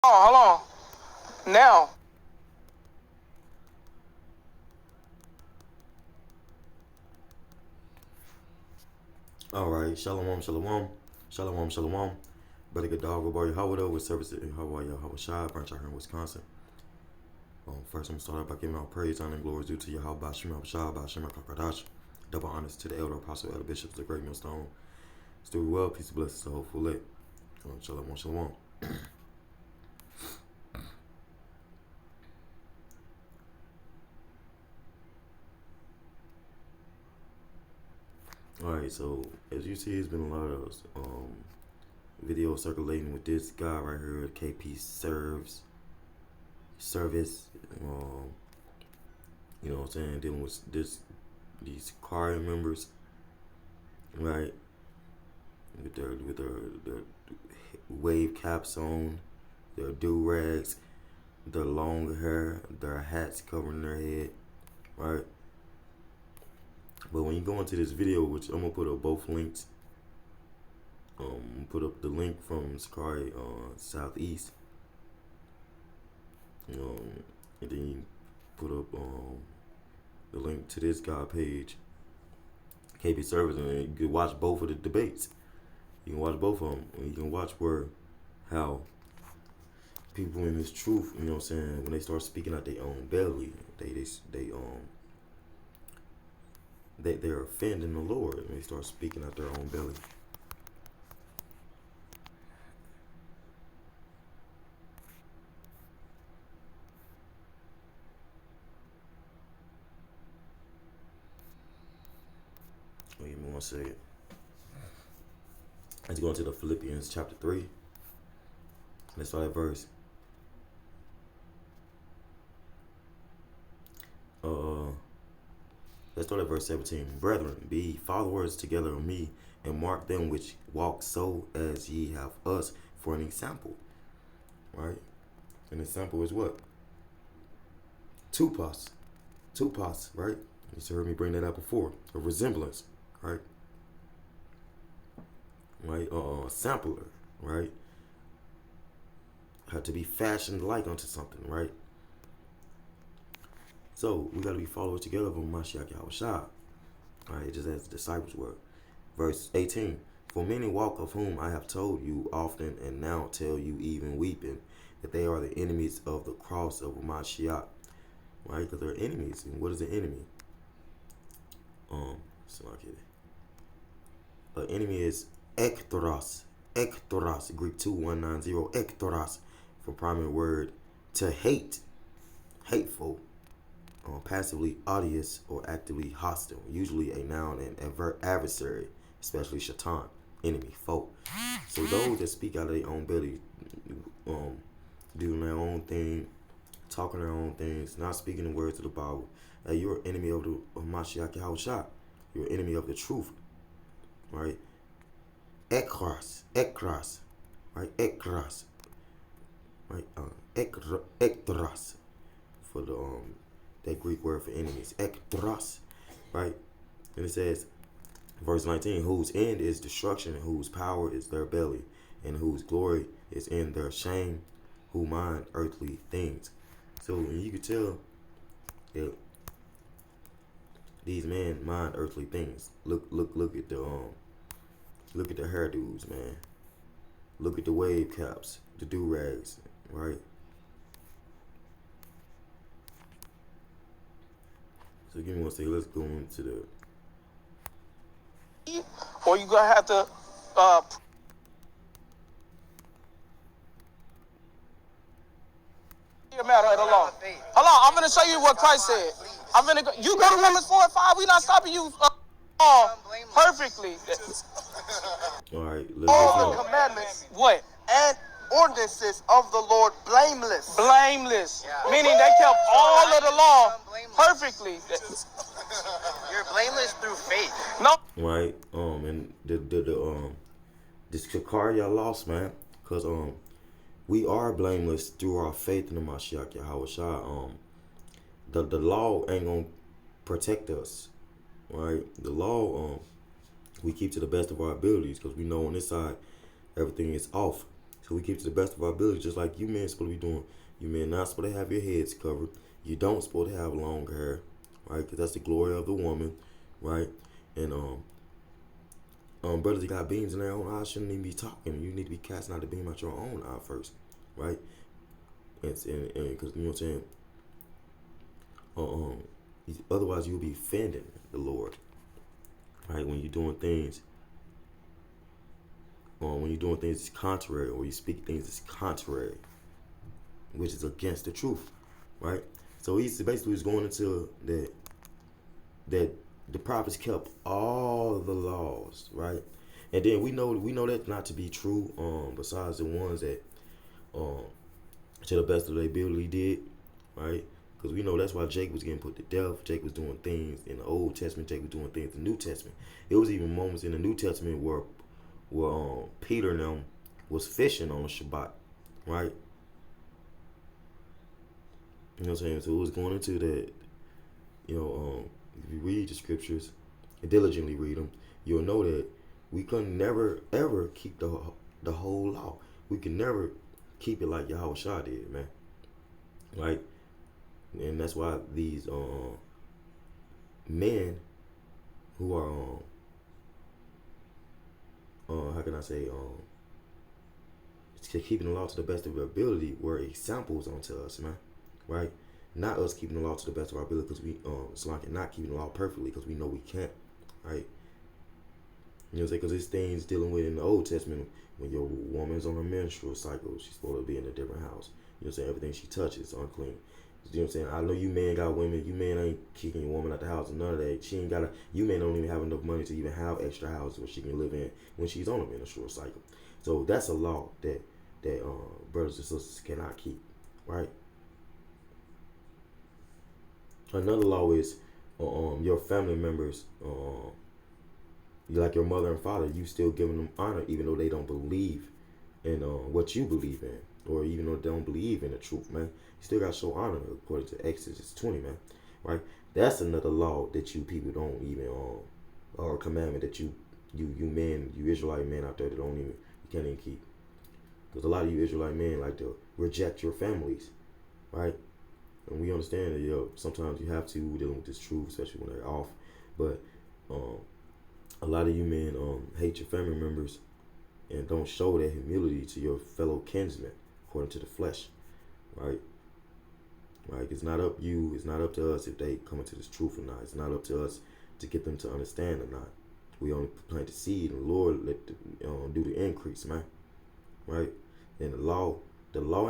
Hold on. Now. Alright, shalom, shalom, shalom, shalom. Brother Gadal, Gobar Yahweh with service in Hawaii, Yahweh Shai, branch out here in Wisconsin. First, I'm going to start out by giving all praise, honor, and glory due to Yahweh, Bashim, Shai, Bashim, Kakadash. Double honors to the elder apostle, elder bishops, the great millstone. Still well, peace and blessings to hopeful lit. Shalom, shalom. Alright, so as you see, it's been a lot of videos circulating with this guy right here, KP service. You know what I'm saying, dealing with these choir members, right? With their wave caps on, their do rags, their long hair, their hats covering their head, right? But when you go into this video, which I'm gonna put up both links, put up the link from Sicarii Southeast, and then you put up the link to this guy page, KP Service, and you can watch both of the debates. You can watch both of them, and you can watch how people in this truth, you know what I'm saying, when they start speaking out their own belly, they're offending the Lord, and they start speaking out their own belly. Give me 1 second. Let's go into the Philippians chapter 3. Let's start at verse. Let's start at verse 17. Brethren, be followers together of me, and mark them which walk so as ye have us for an example. Right? An example is what? Tupas, right? You heard me bring that up before. A resemblance, right? Right? Sampler, right? Had to be fashioned like unto something, right? So we gotta be followers together of Mashiach Yahushua. Alright, just as the disciples were. Verse 18. For many walk of whom I have told you often, and now tell you even weeping, that they are the enemies of the cross of Mashiach. Right? Because they're enemies. And what is an enemy? An enemy is ektoros. Ektoros. Greek 2190. Ektoros. From primary word to hate. Hateful. Passively odious or actively hostile, usually a noun and adversary, especially shaitan, enemy, foe. So those that speak out of their own belly, doing their own thing, talking their own things, not speaking the words of the Bible, you're an enemy of Mashiach Yahushua. You're an enemy of the truth, right? Ekras, right? Ekras, right? Ektras, for the that Greek word for enemies, ektros, right? And it says, verse 19, whose end is destruction, and whose power is their belly, and whose glory is in their shame, who mind earthly things. So you can tell that these men mind earthly things. Look at the hairdos, man. Look at the wave caps, the do rags, right? So give me 1 second. Let's go into the. Or you gonna have to. Matter of the law. Hold on, I'm gonna show you what Christ said. I'm gonna go. You go to Romans 4 and 5. We not stopping you perfectly. All right. All the commandments. What? And ordinances of the Lord blameless. Blameless. Meaning they kept all of the law perfectly. You're blameless through faith. No. Right. And the Sicarii y'all lost, man. Cause we are blameless through our faith in the Mashiach Yahushua. The law ain't gonna protect us, right? The law we keep to the best of our abilities, because we know on this side everything is off. So we keep to the best of our ability, just like you men supposed to be doing. You men not supposed to have your heads covered. You don't supposed to have long hair, right? Because that's the glory of the woman, right? And brothers that got beams in their own eye shouldn't even be talking. You need to be casting out the beam out your own eye first, right? And because you know what I'm saying. Otherwise you'll be offending the Lord, right? When you're doing things, that's contrary, or you speak things that's contrary, which is against the truth, right? So he's basically going into that the prophets kept all the laws, right? And then we know that not to be true. Besides the ones that to the best of their ability did, right? Because we know that's why Jake was getting put to death. Jake was doing things in the Old Testament. Jake was doing things in the New Testament. It was even moments in the New Testament where Peter and them was fishing on the Shabbat, right? You know what I'm saying? So it was going into that, if you read the scriptures and diligently read them, you'll know that we can never, ever keep the whole law. We can never keep it like Yahushua did, man. Right? And that's why these men who are how can I say keeping the law to the best of their ability were examples unto us, man. Right? Not us keeping the law to the best of our ability because we not keeping the law perfectly because we know we can't, right? You know what I'm saying? Because there's things dealing with in the Old Testament when your woman's on a menstrual cycle, she's supposed to be in a different house. You know what I'm saying? Everything she touches is unclean. You know what I'm saying? I know you men got women. You men ain't kicking your woman out the house and none of that. She ain't got you men don't even have enough money to even have extra houses where she can live in when she's on a menstrual cycle. So that's a law that brothers and sisters cannot keep, right? Another law is your family members, like your mother and father, you still giving them honor even though they don't believe in what you believe in, or even though they don't believe in the truth, man. You still got to show honor according to Exodus 20, man. Right? That's another law that you people don't even or a commandment that you men, you Israelite men out there that you can't even keep. Because a lot of you Israelite men like to reject your families, right? And we understand that sometimes you have to dealing with this truth, especially when they're off. But a lot of you men hate your family members and don't show that humility to your fellow kinsmen according to the flesh, right? Right? It's not up to us if they come into this truth or not. It's not up to us to get them to understand or not. We only plant the seed, and the Lord let do the increase, man. Right? And the law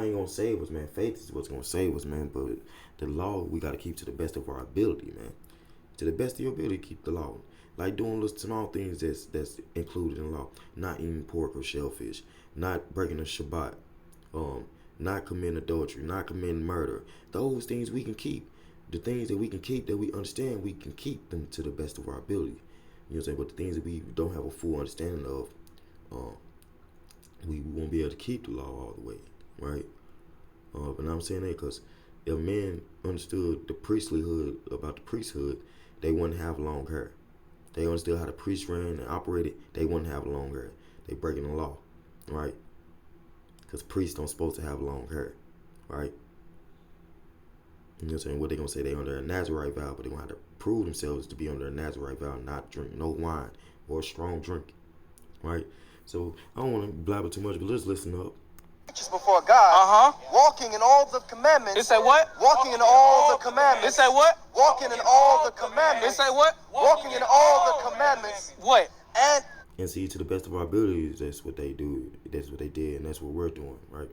ain't gonna save us, man. Faith is what's gonna save us, man. But the law we gotta keep to the best of our ability, man. To the best of your ability, keep the law. Like doing little small things that's included in the law. Not eating pork or shellfish. Not breaking the Shabbat. Not committing adultery. Not committing murder. Those things we can keep. The things that we can keep that we understand, we can keep them to the best of our ability. You know what I'm saying? But the things that we don't have a full understanding of, we won't be able to keep the law all the way, right? But I'm saying that because if men understood the priesthood, they wouldn't have long hair. They understood how the priest ran and operated, they wouldn't have long hair. They breaking the law, right? Because priests don't supposed to have long hair, right? You know what I'm saying? What they gonna say? They under a Nazarite vow, but they gonna have to prove themselves to be under a Nazarite vow, not drink no wine or strong drink, right? So I don't want to blabber too much, but let's listen up. Before God, walking in all the commandments. It say what? Walking in all the commandments. It say what? Walking in all the commandments. It say what? Walking in all the commandments. What? And see, to the best of our abilities, that's what they do. That's what they did, and that's what we're doing, right?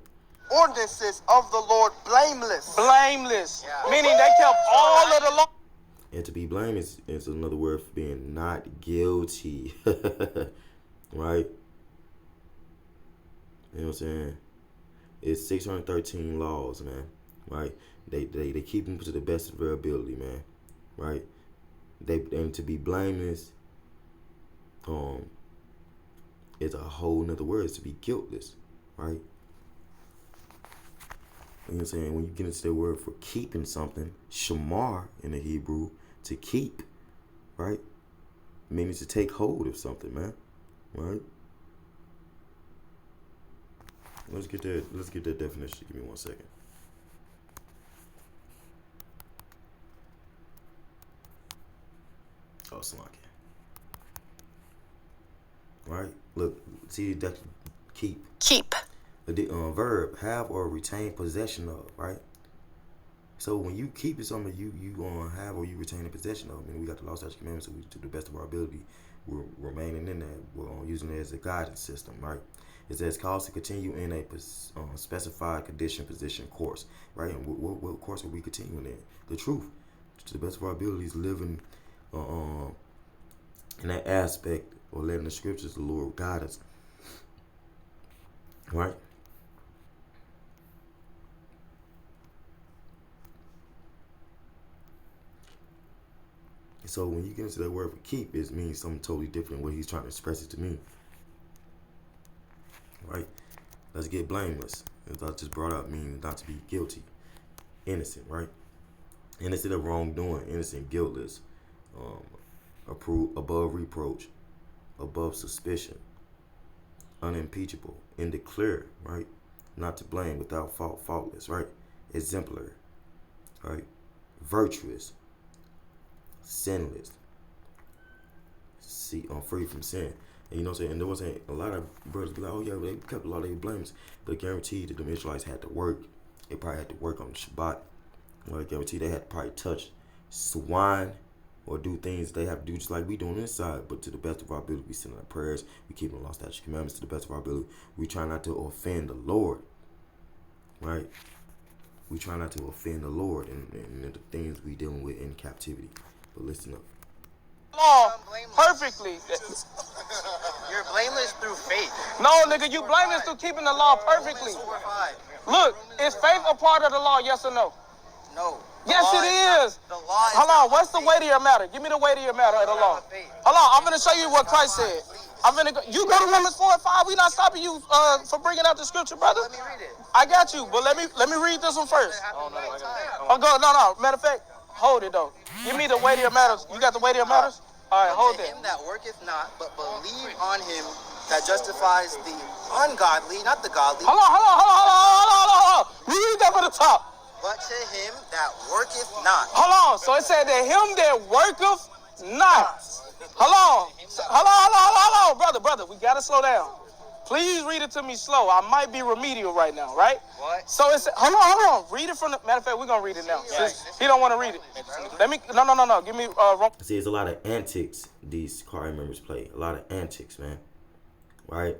Ordinances of the Lord blameless. Blameless. Yeah. Meaning they kept all of the law. And to be blameless is another word for being not guilty, right? You know what I'm saying? It's 613 laws, man. Right? They keep them to the best of their ability, man. Right? And to be blameless, is a whole nother word. It's to be guiltless, right? You know what I'm saying? When you get into the word for keeping something, shamar in the Hebrew, to keep, right? Meaning to take hold of something, man. Right? Let's get that definition. Give me 1 second. Oh, Slocky. Right? Look, see that keep. Keep. The verb, have or retain possession of, right? So when you keep something you have or you retain a possession of, we got the law, statutes, commandments, so we, to the best of our ability, we're remaining in that. We're using it as a guidance system, right? It says cause to continue in a specified condition, position, course, right? And what course are we continuing in? The truth, to the best of our abilities, living in that aspect, or letting the scriptures, the Lord, guide us, right? So when you get into that word for keep, it means something totally different what he's trying to express it to me. Right? Let's get blameless. As I just brought up, means not to be guilty. Innocent, right? Innocent of wrongdoing, innocent, guiltless, above reproach, above suspicion, unimpeachable, indeclare, right? Not to blame, without fault, faultless, right? Exemplary, right? Virtuous, sinless, free from sin. And you know what I'm saying? And there wasn't a lot of brothers be like, oh yeah, they kept a lot of their blames, but guaranteed that the Israelites had to work. They probably had to work on the Shabbat. Well, I guarantee they had to probably touch swine or do things they have to do just like we doing inside. But to the best of our ability, we send our prayers, we keep the law, statutes, commandments to the best of our ability. We try not to offend the Lord, right? We try not to offend the Lord and the things we dealing with in captivity. But listen up. Law perfectly. You're blameless through faith. No, nigga, you blameless through keeping the law perfectly. Look, is faith a part of the law, yes or no? No. Yes, it is. The law is Hold on, what's the weightier matter? Give me the weightier matter of the law. Hold on, I'm gonna show you what Christ said. You go to Romans 4 and 5. We not stopping you for bringing out the scripture, brother. Let me read it. I got you, but let me read this one first. No. Matter of fact, hold it though. Give me the weightier matters. You got the weightier matters? All right, hold To it. him that worketh not, but believe on him that justifies the ungodly, not the godly. Hold on. Read that from the top. But to him that worketh not. Hold on. So it said that him that worketh not. Hold on, brother. We gotta slow down. Please read it to me slow. I might be remedial right now, right? What? So it's hold on. Read it from the matter of fact. We're gonna read it now. Since he don't want to read it. Let me. No. Give me. See, it's a lot of antics these Sicarii members play. A lot of antics, man. Right?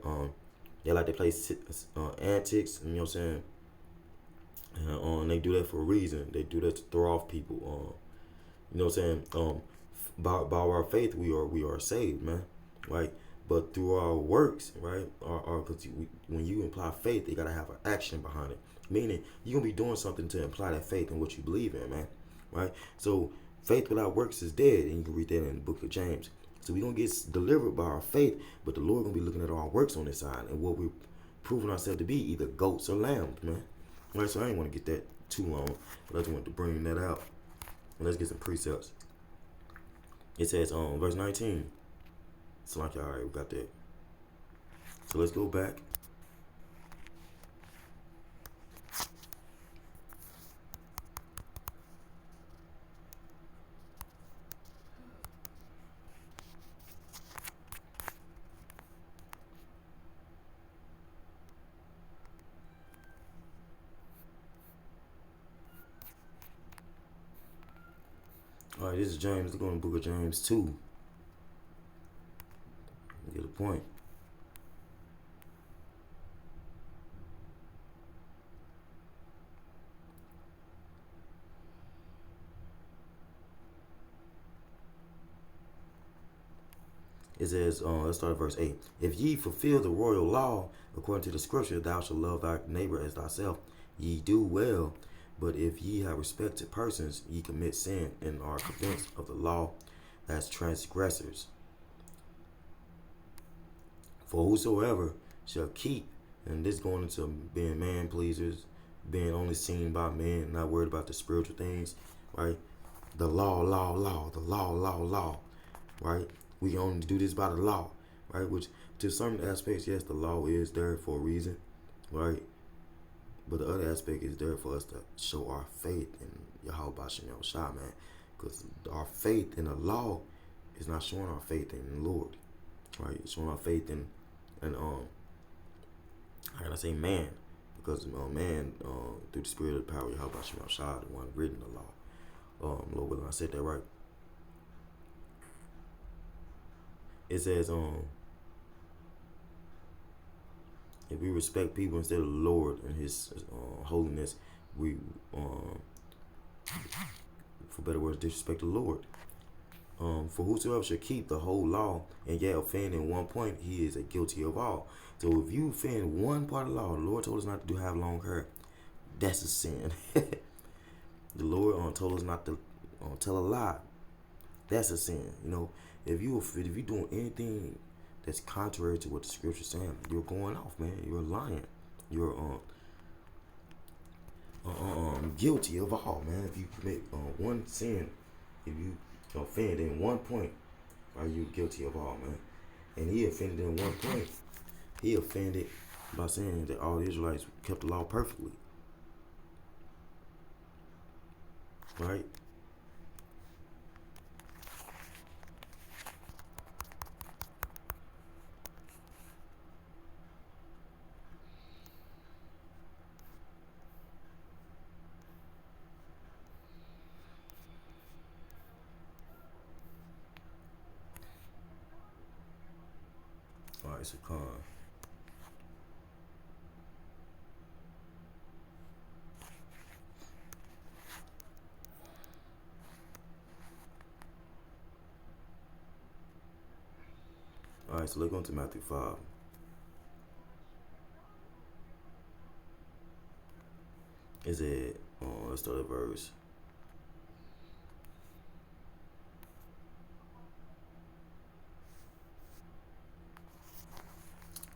They like to play antics. You know what I'm saying? And they do that for a reason. They do that to throw off people. You know what I'm saying? By our faith, we are saved, man. Right? But through our works, right? Because when you imply faith, you gotta have an action behind it. Meaning, you're gonna be doing something to imply that faith in what you believe in, man. Right? So faith without works is dead, and you can read that in the book of James. So we're gonna get delivered by our faith, but the Lord gonna be looking at our works on this side and what we're proving ourselves to be, either goats or lambs, man. Right? So I ain't want to get that too long, but I just wanted to bring that out. And let's get some precepts. It says, verse 19. It's like, all right, we got that. So let's go back. All right, this is James. Let's go to the book of James 2. Get a point. It says, let's start at verse 8. If ye fulfill the royal law, according to the scripture, thou shalt love thy neighbor as thyself, ye do well. But if ye have respect to persons, ye commit sin and are convinced of the law as transgressors. For whosoever shall keep, and this going into being man pleasers, being only seen by men, not worried about the spiritual things, right? The law, the law, right? We only do this by the law, right? Which to some aspects, yes, the law is there for a reason, right? But the other aspect is there for us to show our faith in Yahweh Shem Shai, man. Because our faith in the law is not showing our faith in the Lord, right? It's showing our faith in how can I say man? Because man, through the spirit of the power of Yahweh Shem Shai, the one written the law. Lord willing, I said that right. It says, if we respect people instead of the Lord and His holiness, we, for better words, disrespect the Lord. For whosoever should keep the whole law and yet offend in one point, he is a guilty of all. So if you offend one part of the law, the Lord told us not to have long hair. That's a sin. The Lord told us not to tell a lie. That's a sin. You know, if you're doing anything that's contrary to what the scripture's saying, you're going off, man. You're lying. You're guilty of all, man. If you commit one sin, if you offend in one point, are you guilty of all, man? And he offended in one point. He offended by saying that all the Israelites kept the law perfectly, right? All right, so con. All right, so let's go into Matthew 5. Is it? Let's start at verse.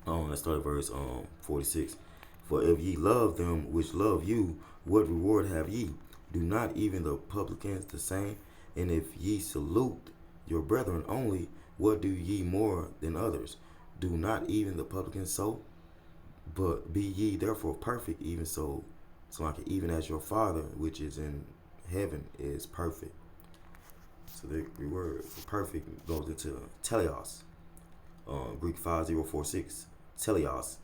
Let's start at verse 46. For if ye love them which love you, what reward have ye? Do not even the publicans the same? And if ye salute your brethren only, what do ye more than others? Do not even the publicans so? But be ye therefore perfect, even so like even as your Father which is in heaven is perfect. So the word for perfect goes into teleos, Greek 5046. Teleos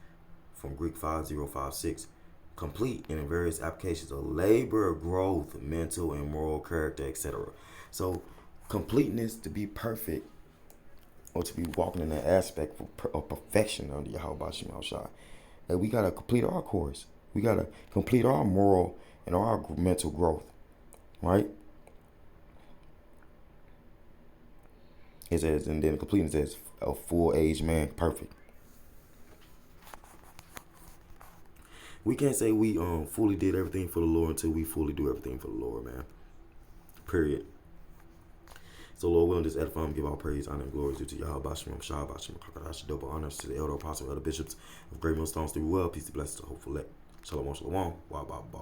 from Greek 5056. Complete in various applications of labor, growth, mental and moral character, etc. So completeness, to be perfect, or to be walking in that aspect of perfection under Yahweh Shem Shai. That we gotta complete our course. We gotta complete our moral and our mental growth, right? It says, and then completeness says a full age man, perfect. We can't say we fully did everything for the Lord until we fully do everything for the Lord, man. Period. So Lord willing, this edify and give all praise, honor, and glory due to Yahweh Shem Shai, double honors to the elder apostle, elder bishops of Great Millstones through well, peace and blessings to hopeful elect. Shalom, shalom, wa ba ba.